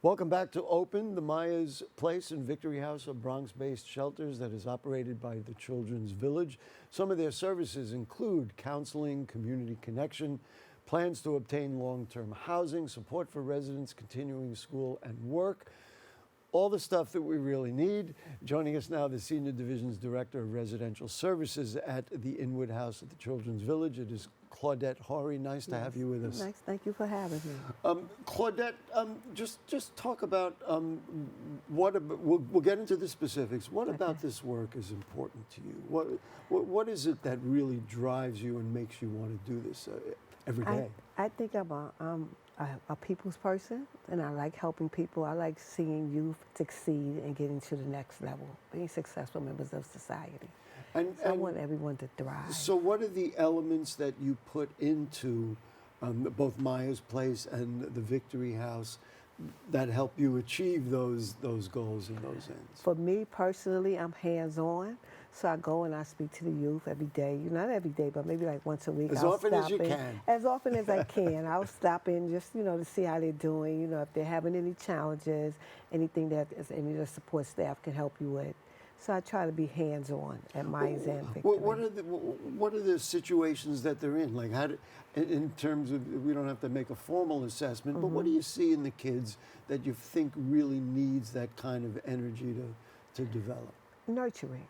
Welcome back to Open, the Maya's Place and Victory House, of Bronx-based shelters that is operated by the Children's Village. Some of their services include counseling, community connection, plans to obtain long-term housing, support for residents continuing school and work, all the stuff that we really need. Joining us now, the Senior Divisions Director of Residential Services at the Inwood House at the Children's Village. It is Claudette Horry. Nice to have you with us. Nice. Thank you for having me. Claudette, just talk about we'll get into the specifics. What about this work is important to you? What is it that really drives you and makes you want to do this every day? I think I'm a people's person, and I like helping people. I like seeing youth succeed and getting to the next level, being successful members of society. And I want everyone to thrive. So what are the elements that you put into both Maya's Place and the Victory House that help you achieve those goals and those ends? For me personally, I'm hands-on. So I go and I speak to the youth every day. Not every day, but maybe like once a week. As often as you can. As often as I can. I'll stop in just, to see how they're doing, if they're having any challenges, anything that any of the support staff can help you with. So I try to be hands-on at Maya's and Victory. What are the situations that they're in? Like in terms of, we don't have to make a formal assessment, but what do you see in the kids that you think really needs that kind of energy to develop? Nurturing.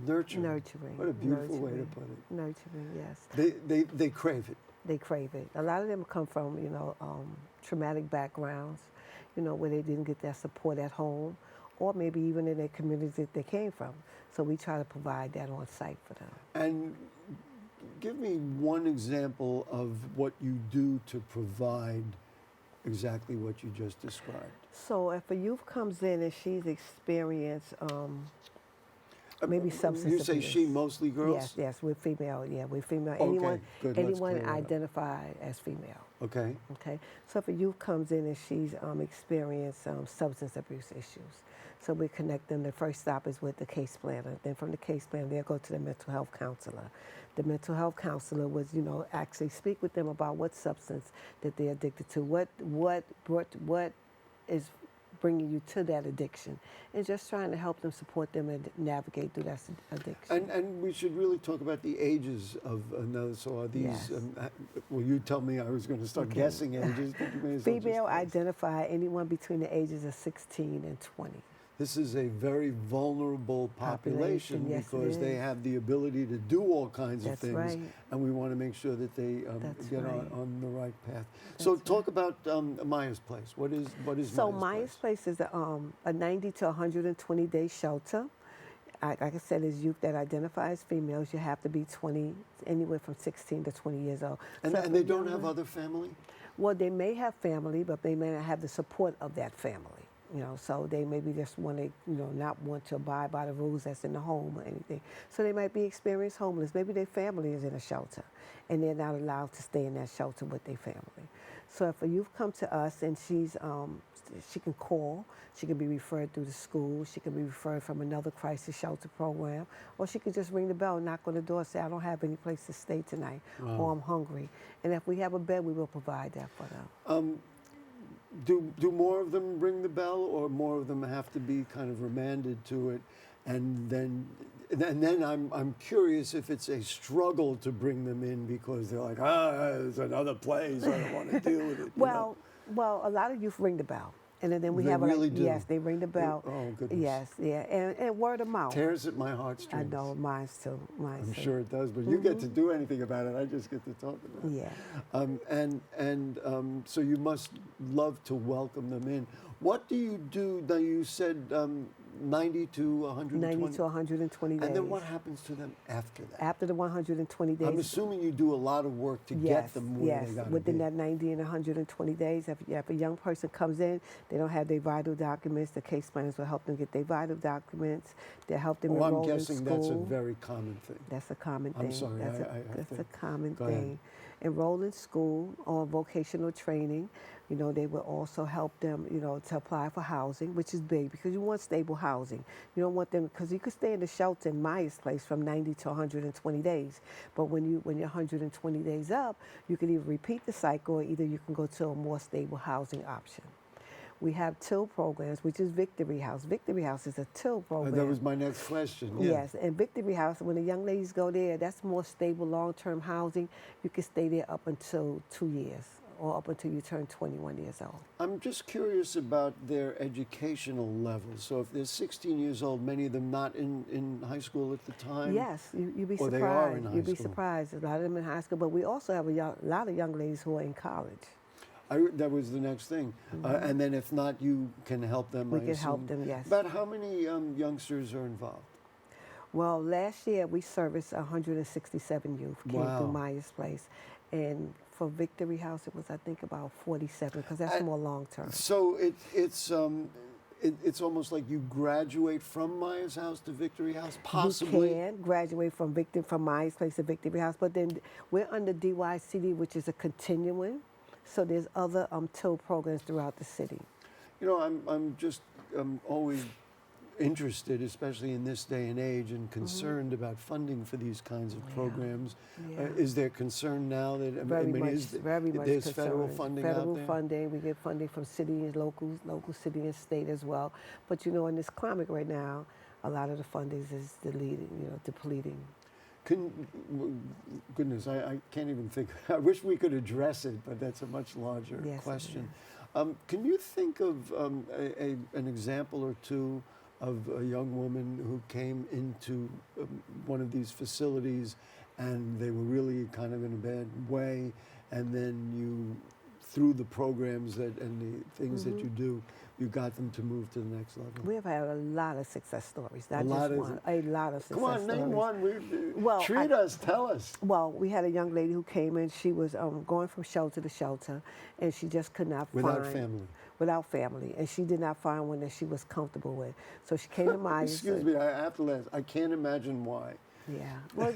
Nurturing. Nurturing. What a beautiful way to put it. Nurturing, yes. They crave it. They crave it. A lot of them come from, traumatic backgrounds, where they didn't get that support at home, or maybe even in their communities that they came from. So we try to provide that on site for them. And give me one example of what you do to provide exactly what you just described. So if a youth comes in and she's experienced maybe substance abuse. You say she, mostly girls? Yes, we're female. Yeah, we're female. Okay, anyone identified as female. Okay. Okay. So if a youth comes in and she's experienced substance abuse issues, so we connect them. The first stop is with the case planner. Then from the case planner, they'll go to the mental health counselor. The mental health counselor would, actually speak with them about what substance that they're addicted to, what is bringing you to that addiction, and just trying to help them, support them, and navigate through that addiction. And we should really talk about the ages of another. So are these? Yes. Well, you tell me. I was going to start guessing ages. But you may as well Female identify anyone between the ages of 16 and 20. This is a very vulnerable population Yes, because they have the ability to do all kinds of things, right. and we want to make sure that they get right. on the right path. So talk about Maya's Place. What is So Maya's Place is a 90 to 120 day shelter. Like I said, as youth that identify as females, you have to be 20, anywhere from 16 to 20 years old. And they don't have other family? Well, they may have family, but they may not have the support of that family. So they maybe just want to, not want to abide by the rules that's in the home or anything. So they might be experienced homeless. Maybe their family is in a shelter, and they're not allowed to stay in that shelter with their family. So if a youth comes to us and she can call, she can be referred through the school, she can be referred from another crisis shelter program, or she can just ring the bell, knock on the door, say, I don't have any place to stay tonight, or I'm hungry. And if we have a bed, we will provide that for them. Do more of them ring the bell, or more of them have to be kind of remanded to it? And then I'm curious if it's a struggle to bring them in because they're like, there's another place, I don't want to deal with it. Well, a lot of youth ring the bell. And then we have really do. Yes, they ring the bell. Oh, goodness. Yes, yeah, and word of mouth. Tears at my heartstrings. I know, mine too. I'm sure it does, but you get to do anything about it. I just get to talk about it. Yeah. So you must love to welcome them in. What do you do? Now you said 90 to 120? 90 to 120 days. And then what happens to them after that? After the 120 days. I'm assuming you do a lot of work to get them where they got to be. Within that 90 and 120 days. If a young person comes in, they don't have their vital documents, the case planners will help them get their vital documents. They'll help them enroll in school. I'm guessing that's a very common thing. That's a common thing. I'm sorry. That's a common thing. Enroll in school or vocational training. They will also help them, to apply for housing, which is big because you want stable housing. You don't want them, because you could stay in the shelter in Maya's Place from 90 to 120 days. But when you're 120 days up, you can either repeat the cycle or either you can go to a more stable housing option. We have TIL programs, which is Victory House. Victory House is a TIL program. That was my next question. Yeah. Yes, and Victory House, when the young ladies go there, that's more stable, long-term housing. You can stay there up until 2 years or up until you turn 21 years old. I'm just curious about their educational level. So if they're 16 years old, many of them not in high school at the time? Yes, you'd be Or surprised. they are in high You'd be school. surprised. A lot of them in high school, but we also have a lot of young ladies who are in college. That was the next thing. And then if not, you can help them, We I can help assume. them, yes. About how many youngsters are involved? Well, last year we serviced 167 youth came Wow. through Myers Place, and for Victory House it was I think about 47 because that's And more long term. So it's almost like you graduate from Myers House to Victory House, possibly? You can graduate from Myers Place to Victory House, but then we're under DYCD, which is a continuing. So there's other TIL programs throughout the city. You know, I'm just always interested, especially in this day and age, and concerned about funding for these kinds of programs. Yeah. Is there concern now that Very much, very much there's concerned. federal funding Federal out there? funding. We get funding from city and local city and state as well. But you know, in this climate right now, a lot of the funding is depleting. Goodness, I can't even think. I wish we could address it, but that's a much larger Yes, it question. Can you think of an example or two of a young woman who came into one of these facilities and they were really kind of in a bad way, and then you, through the programs and the things that you do, you got them to move to the next level? We have had a lot of success stories, not A lot just of- one. A lot of success Come on, stories. name one. Well, Treat us, tell us. Well, we had a young lady who came in. She was going from shelter to shelter, and she just could not Without find family. Without family, and she did not find one that she was comfortable with. So she came to Myers. Excuse me, I have to laugh. I can't imagine why. Yeah. Well,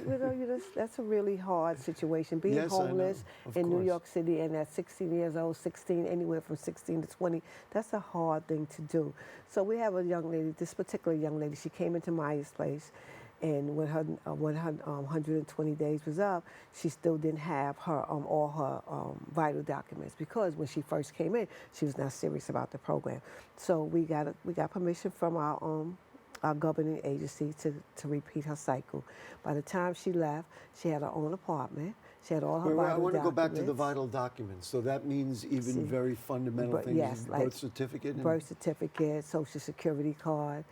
that's a really hard situation. Being Yes, I know. homeless Of in New course. York City and at 16 years old, 16, anywhere from 16 to 20, that's a hard thing to do. So we have a young lady, this particular young lady, she came into Myers Place, and when her 120 days was up, she still didn't have her all her vital documents, because when she first came in, she was not serious about the program. So we got permission from our governing agency to repeat her cycle. By the time she left, she had her own apartment. She had all her vital I want to go back to the documents. vital documents. So that means even very fundamental things, yes, like birth certificate. And, Birth certificate, social security card.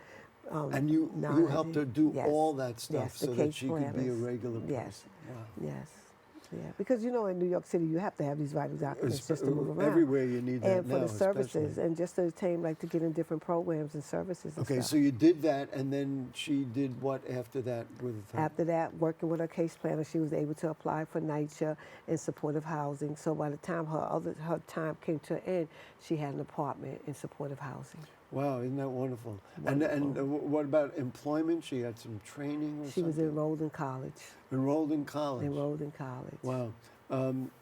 and you helped her do Yes. all that stuff Yes, the so that case she could be a planners. regular person. Yes. Wow. Yes. Yeah, because you know in New York City you have to have these vital documents just to move around. Everywhere you need that And for now, the services, especially. and just to attain, like to get in different programs and services and Okay, stuff. so you did that, and then she did what after that with her? After that, working with her case planner, she was able to apply for NYCHA and supportive housing. So by the time her time came to an end, she had an apartment in supportive housing. Wow, isn't that wonderful? Wonderful. And what about employment? She had some training or She something? was enrolled in college. Enrolled in college. Enrolled in college. Wow.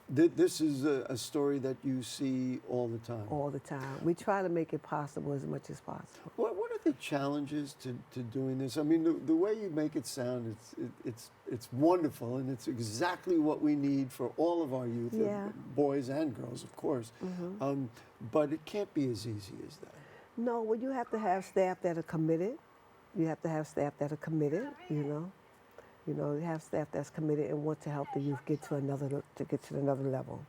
This is a story that you see all the time. All the time. We try to make it possible as much as possible. What are the challenges to doing this? I mean, the way you make it sound, it's wonderful, and it's exactly what we need for all of our youth, Yeah. boys and girls, of course. But it can't be as easy as that. No, well, you have to have staff that are committed. You have to have staff that are committed, you know. You know, you have staff that's committed and want to help the youth get to another level.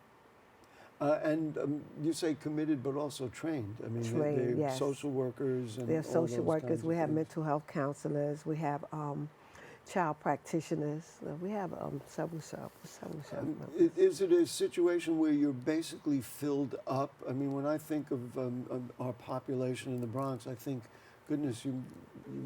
And you say committed, but also trained. I mean, Trained, they're yes. social workers and There are all social those workers. kinds We of have things. mental health counselors. We have child practitioners. We have several Is it a situation where you're basically filled up? I mean, when I think of our population in the Bronx, I think, goodness, you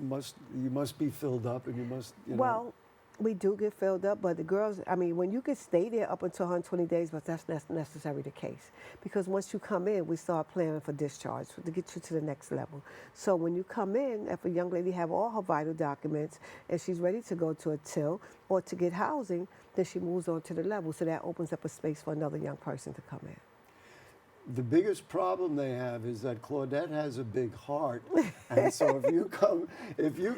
must be filled up, and you must. Well, we do get filled up, but the girls, I mean, when you can stay there up until 120 days, but that's not necessarily the case. Because once you come in, we start planning for discharge to get you to the next level. So when you come in, if a young lady have all her vital documents and she's ready to go to a TIL or to get housing, then she moves on to the level. So that opens up a space for another young person to come in. The biggest problem they have is that Claudette has a big heart, and so if you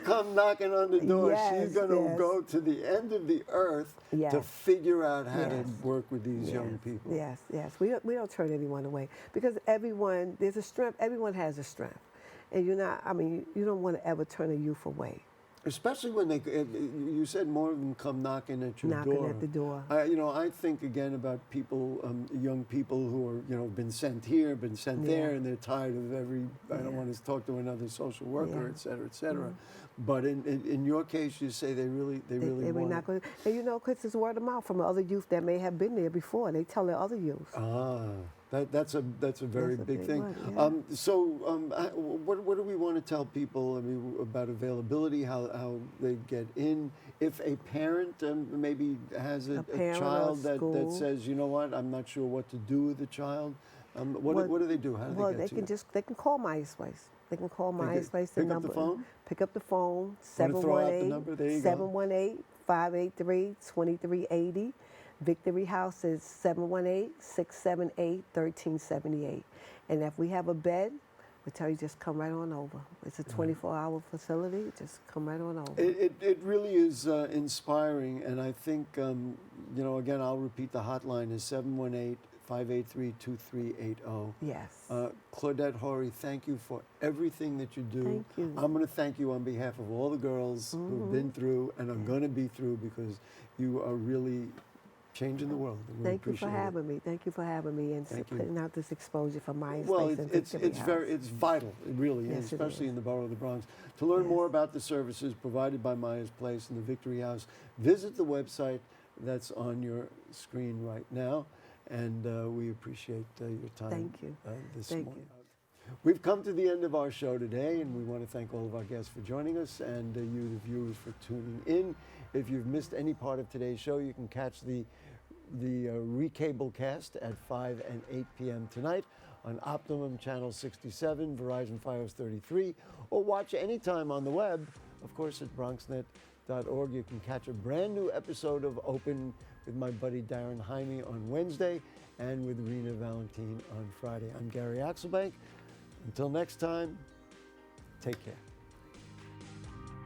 come knocking on the door, she's going to go to the end of the earth to figure out how to work with these young people. Yes, yes. We don't turn anyone away because there's a strength. Everyone has a strength, and you don't want to ever turn a youth away. Especially when you said more of them come knocking at your door. Knocking at the door. I think again about people, young people who are, been sent here, been sent there, and they're tired of I don't want to talk to another social worker, et cetera, et cetera. But in your case, you say they really want not going. And because it's word of mouth from other youth that may have been there before. They tell their other youth. That's a very big thing. One, What do we want to tell people? About availability, how they get in. If a parent maybe has a child that says, you know what, I'm not sure what to do with the child. What do they do? How do they get to you? They can call Maya's place. They can call Maya's place. Pick up the phone? Pick up the phone. 718-583-2380. Victory House is 718-678-1378. And if we have a bed, we tell you just come right on over. It's a 24-hour facility. Just come right on over. It really is inspiring, and I think, again, I'll repeat the hotline is 718-583-2380. Yes. Claudette Horry, thank you for everything that you do. Thank you. I'm going to thank you on behalf of all the girls who've been through and are going to be through, because you are really changing the world. Thank you for having me. Thank you for having me and putting out this exposure for Maya's place and Victory House. It's vital, it really is, especially in the borough of the Bronx. To learn more about the services provided by Maya's Place and the Victory House, visit the website that's on your screen right now. And we appreciate your time this morning. We've come to the end of our show today, and we want to thank all of our guests for joining us and you, the viewers, for tuning in. If you've missed any part of today's show, you can catch the recable cast at 5 and 8 p.m. tonight on Optimum Channel 67, Verizon Fios 33, or watch anytime on the web, of course, at BronxNet.org. You can catch a brand new episode of Open with my buddy Darren Jaime on Wednesday and with Rena Valentine on Friday. I'm Gary Axelbank. Until next time, take care.